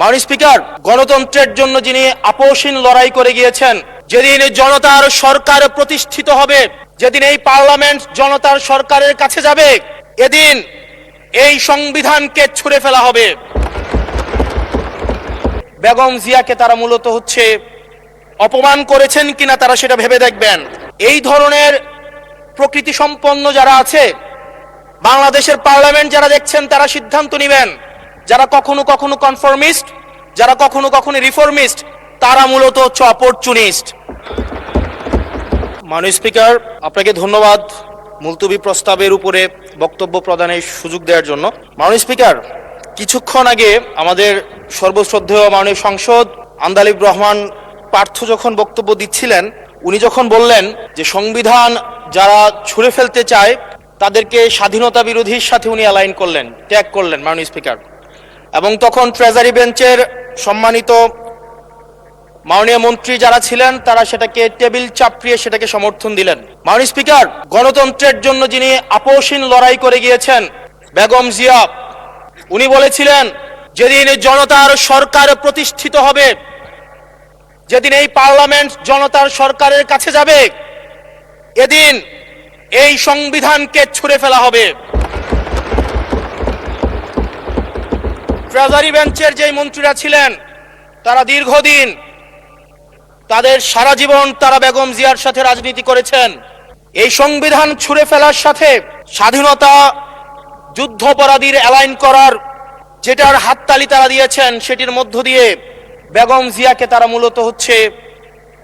মাননীয় স্পিকার, গণতন্ত্রের জন্য যিনি আপোষহীন লড়াই করে গিয়েছেন, যেদিন জনতার সরকার প্রতিষ্ঠিত হবে, যেদিন এই পার্লামেন্ট জনতার সরকারের কাছে যাবে, এদিন এই সংবিধানকে ছুঁড়ে ফেলা হবে। বেগম জিয়াকে তারা মূলত অপমান করেছেন কিনা তারা সেটা ভেবে দেখবেন। এই ধরনের প্রকৃতি সম্পন্ন যারা আছে বাংলাদেশের পার্লামেন্ট যারা দেখছেন তারা সিদ্ধান্ত নেবেন। যারা কখনো কখনো কনফর্মিস্ট, যারা কখনো কখনো রিফর্মিস্ট, তারা মূলত অপরচুনিস্ট। মাননীয় স্পিকার, আপনাকে ধন্যবাদ মুলতবি প্রস্তাবের উপরে বক্তব্য প্রদানের সুযোগ দেওয়ার জন্য। মাননীয় স্পিকার, কিছুক্ষণ আগে আমাদের সর্বশ্রদ্ধেয় মাননীয় সংসদ আন্দালিব রহমান পার্থ যখন বক্তব্য দিচ্ছিলেন, উনি যখন বললেন যে সংবিধান যারা ছুঁড়ে ফেলতে চায় তাদেরকে স্বাধীনতা বিরোধীর সাথে উনি অ্যালাইন করলেন, ট্যাগ করলেন মাননীয় স্পিকার। এবং তখন ট্রেজারি বেঞ্চের সম্মানিত মাননীয় মন্ত্রী যারা ছিলেন তারা সেটাকে টেবিল চাপড়িয়ে সেটাকে সমর্থন দিলেন। মাননীয় স্পিকার, গণতন্ত্রের জন্য যিনি আপোষহীন লড়াই করে গিয়েছেন বেগম জিয়া, উনি বলেছিলেন যেদিন জনতার সরকার প্রতিষ্ঠিত হবে, যেদিন এই পার্লামেন্ট জনতার সরকারের কাছে যাবে, এদিন এই সংবিধানকে ছুঁড়ে ফেলা হবে। ট্রেজারি বেঞ্চের যে মন্ত্রীরা ছিলেন তারা দীর্ঘদিন তাদের সারা জীবন তারা বেগম জিয়ার সাথে রাজনীতি করেছেন। এই সংবিধান ছুঁড়ে ফেলার সাথে স্বাধীনতা যুদ্ধাপরাধীর অ্যালাইন করার যেটার হাততালি তারা দিয়েছেন, সেটির মধ্য দিয়ে বেগম জিয়াকে তারা মূলত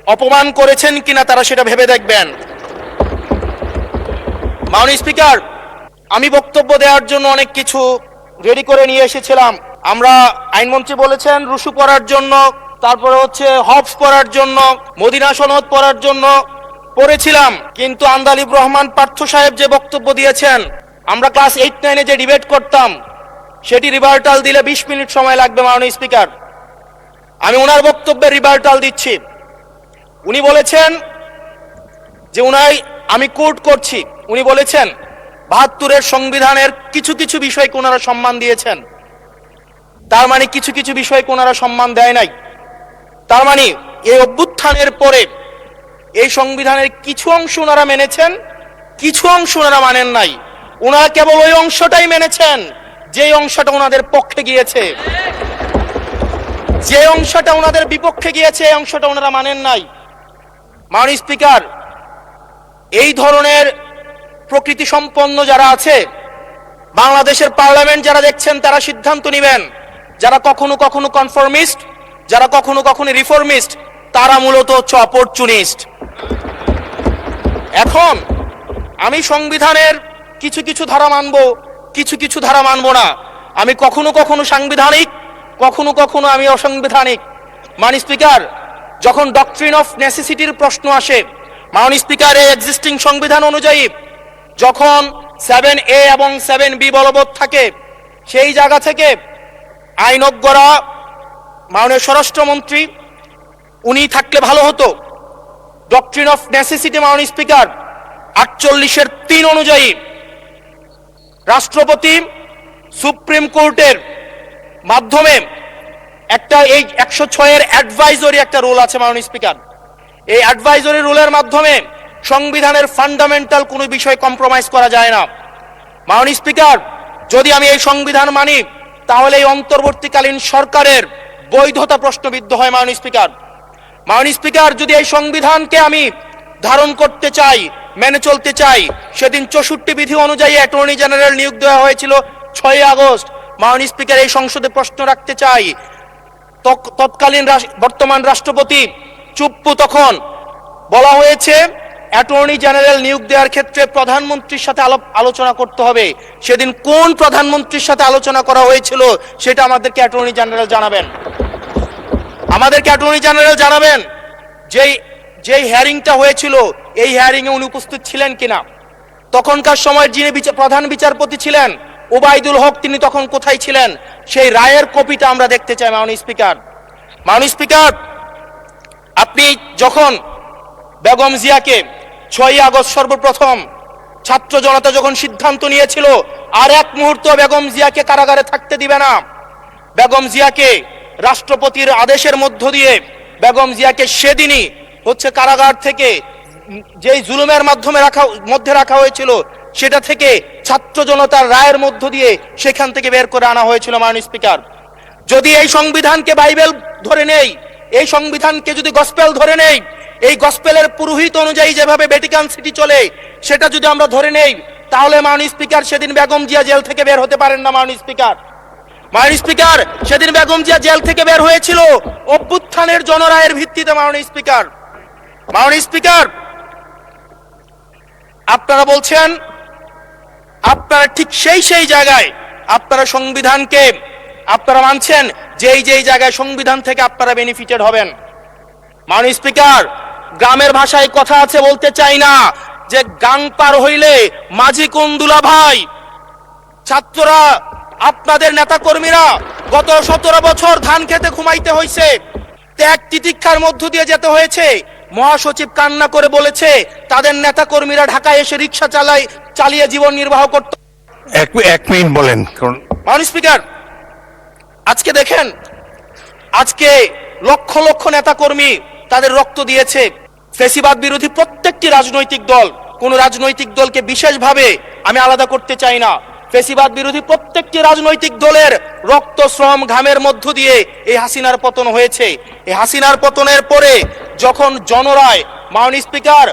অপমান করেছেন কিনা তারা সেটা ভেবে দেখবেন। মাননীয় স্পিকার, আমি বক্তব্য দেওয়ার জন্য অনেক কিছু রেডি করে নিয়ে এসেছিলাম। আমরা আইনমন্ত্রী বলেছেন রুশু পড়ার জন্য, তারপরে হবস পড়ার জন্য, মদিনা সনদ পড়ার জন্য পড়েছিলাম, কিন্তু আন্দালিব রহমান পার্থ সাহেব যে বক্তব্য দিয়েছেন, আমরা ক্লাস 8-9-এ যে ডিবেট করতাম সেটি রিভার্টাল দিলে 20 মিনিট সময় লাগবে। মাননীয় স্পিকার, আমি ওনার বক্তব্যের রিভার্টাল দিচ্ছি। উনি বলেছেন যে আমি কোট করছি, উনি বলেছেন 72-এর সংবিধানের কিছু কিছু বিষয়কে ওনারা সম্মান দিয়েছেন। তার মানে কিছু কিছু বিষয়কে ওনারা সম্মান দেয় নাই। তার মানে এই অভ্যুত্থানের পরে এই সংবিধানের কিছু অংশ ওনারা মেনেছেন, কিছু অংশ ওনারা মানেন নাই। ওনারা কেবল ওই অংশটাই মেনেছেন যে অংশটা ওনাদের পক্ষে গিয়েছে, যে অংশটা ওনাদের বিপক্ষে গিয়েছে এই অংশটা ওনারা মানেন নাই। মাননীয় স্পিকার, এই ধরনের প্রকৃতি সম্পন্ন যারা আছে বাংলাদেশের পার্লামেন্ট যারা দেখছেন তারা সিদ্ধান্ত নেবেন। যারা কখনো কখনো কনফর্মিস্ট, যারা কখনো কখনো রিফর্মিস্ট, তারা মূলত অপরচুনিস্ট। এখন আমি সংবিধানের কিছু কিছু ধারা মানব, কিছু কিছু ধারা মানব না। আমি কখনো কখনো সাংবিধানিক, কখনো কখনো আমি অসাংবিধানিক। মাননীয় স্পিকার, যখন ডক্ট্রিন অফ নেসেসিটির প্রশ্ন আসে, মাননীয় স্পিকার, এই এক্সিস্টিং সংবিধান অনুযায়ী যখন 7A এবং 7B বলবৎ থাকে, সেই জায়গা থেকে আইনজ্ঞরা, মাননীয় স্বরাষ্ট্রমন্ত্রী উনি থাকলে ভালো হতো। ডক্ট্রিন অফ নেসেসিটি মাননীয় স্পিকার 48-এর 3 অনুযায়ী রাষ্ট্রপতি সুপ্রিম কোর্টের মাধ্যমে একটা এই 106-এর অ্যাডভাইজরি একটা রুল আছে মাননীয় স্পিকার। এই অ্যাডভাইজরি রুলের মাধ্যমে সংবিধানের ফান্ডামেন্টাল কোনো বিষয় কম্প্রোমাইজ করা যায় না। মাননীয় স্পিকার, যদি আমি এই সংবিধান মানি তাহলে এই অন্তর্বর্তীকালীন সরকারের বৈধতা প্রশ্নবিদ্ধ হয়। মাননীয় স্পিকার, মাননীয় স্পিকার, যদি এই সংবিধানকে আমি ধারণ করতে চাই, মেনে চলতে চাই, সেদিন 64 বিধি অনুযায়ী অ্যাটর্নি জেনারেল নিয়োগ দেওয়া হয়েছিল 6 আগস্ট। মাননীয় স্পিকার, এই সংসদে প্রশ্ন রাখতে চাই, তৎকালীন বর্তমান রাষ্ট্রপতি চুপ্পু, তখন বলা হয়েছে অ্যাটর্নি জেনারেল নিয়োগ দেওয়ার ক্ষেত্রে প্রধানমন্ত্রীর সাথে আলোচনা করতে হবে। সেদিন কোন প্রধানমন্ত্রীর সাথে আলোচনা করা হয়েছিল সেটা আমাদেরকে অ্যাটর্নি জেনারেল জানাবেন। আমাদেরকে অ্যাটর্নি জেনারেল জানাবেন যেই হিয়ারিংটা হয়েছিল এই হিয়ারিং এ উনি উপস্থিত ছিলেন কিনা। তখনকার সময় যিনি প্রধান বিচারপতি ছিলেন ওবায়দুল হক, তিনি তখন কোথায় ছিলেন, সেই রায়ের কপিটা আমরা দেখতে চাই। মাননীয় স্পিকার, মাননীয় স্পিকার, আপনি যখন বেগম জিয়াকে 6 আগস্ট সর্বপ্রথম ছাত্র জনতা যখন সিদ্ধান্ত নিয়েছিল আর এক মুহূর্ত বেগম জিয়াকে কারাগারে থাকতে দিবে না, বেগম জিয়াকে রাষ্ট্রপতির আদেশের মধ্য দিয়ে বেগম জিয়াকে সেদিনই হচ্ছে কারাগার থেকে যেই জুলুমের মধ্যে রাখা হয়েছিল সেটা থেকে ছাত্র জনতার রায়ের মধ্য দিয়ে সেখান থেকে বের করে আনা হয়েছিল মাননীয় স্পিকার। যদি এই সংবিধানকে বাইবেল ধরে নেই, এই সংবিধানকে যদি গসপেল ধরে নেই, এই গসপেলের পুরোহিত অনুযায়ী যেভাবে ভ্যাটিকান সিটি চলে সেটা যদি আমরা ধরে নেই, তাহলে মাননীয় স্পিকার সেদিন বেগম জিয়া জেল থেকে বের হতে পারেন না। মাননীয় স্পিকার সেদিন বেগম জিয়া জেল থেকে বের হয়েছিল অভ্যুত্থানের জনরায়ের ভিত্তিতে। মাননীয় স্পিকার আপনারা বলছেন, আপনারা ঠিক সেই জায়গায় আপনারা সংবিধানকে আপনারা মানছেন যেই জায়গায় সংবিধান থেকে আপনারা বেনিফিটেড হবেন। মাননীয় স্পিকার, গ্রামের ভাষায় কথা আছে, বলতে চাই না, যে গাং পার হইলে মাঝি কোন দুলা ভাই। ছাত্ররা, আপনাদের নেতা কর্মীরা গত 17 বছর ধান খেতে ঘুমাইতে হয়েছে, ত্যাগ তিতিক্ষার মধ্য দিয়ে যেতে হয়েছে। মহাসচিব কান্না করে বলেছে তাদের নেতা কর্মীরা ঢাকায় এসে রিক্সা চালিয়ে জীবন নির্বাহ করত। এক মিনিট বলেন। মাননীয় স্পিকার, আজকে দেখেন, আজকে লক্ষ লক্ষ নেতা কর্মী তাদের রক্ত দিয়েছে। ফ্যাসিবাদ বিরোধী প্রত্যেকটি রাজনৈতিক দল, কোন রাজনৈতিক দলকে বিশেষভাবে আমি আলাদা করতে চাই না, ফ্যাসিবাদ বিরোধী প্রত্যেকটি রাজনৈতিক দলের রক্ত শ্রম ঘামের মধ্য দিয়ে এই হাসিনার পতন হয়েছে। এই হাসিনার পতনের পরে যখন জনরায়, মাননীয় স্পিকার,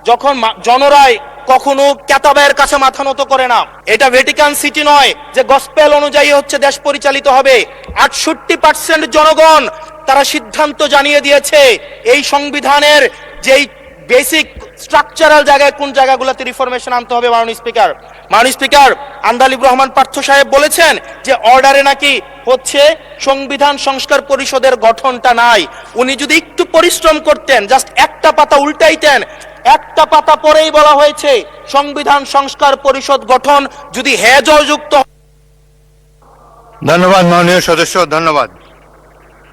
যখন জনরায় কখনো কেতাবের কাছে মাথা নত করে না। এটা ভ্যাটিকান সিটি নয় যে গসপেল অনুযায়ী হচ্ছে দেশ পরিচালিত হবে। 68% জনগণ তারা সিদ্ধান্ত জানিয়ে দিয়েছে এই সংবিধানের যেই বেসিক স্ট্রাকচারাল জায়গায় কোন জায়গাগুলোতে রিফরমেশন আনতে হবে। মাননীয় স্পিকার আন্দালিব রহমান পার্থ সাহেব বলেছেন যে অর্ডারে নাকি হচ্ছে সংবিধান সংস্কার পরিষদের গঠনটা নাই। উনি যদি একটু পরিশ্রম করতেন, জাস্ট একটা পাতা উল্টাইতেন, একটা পাতা পরেই বলা হয়েছে সংবিধান সংস্কার পরিষদ গঠন যদি যুক্ত। ধন্যবাদ মাননীয় সদস্য, ধন্যবাদ।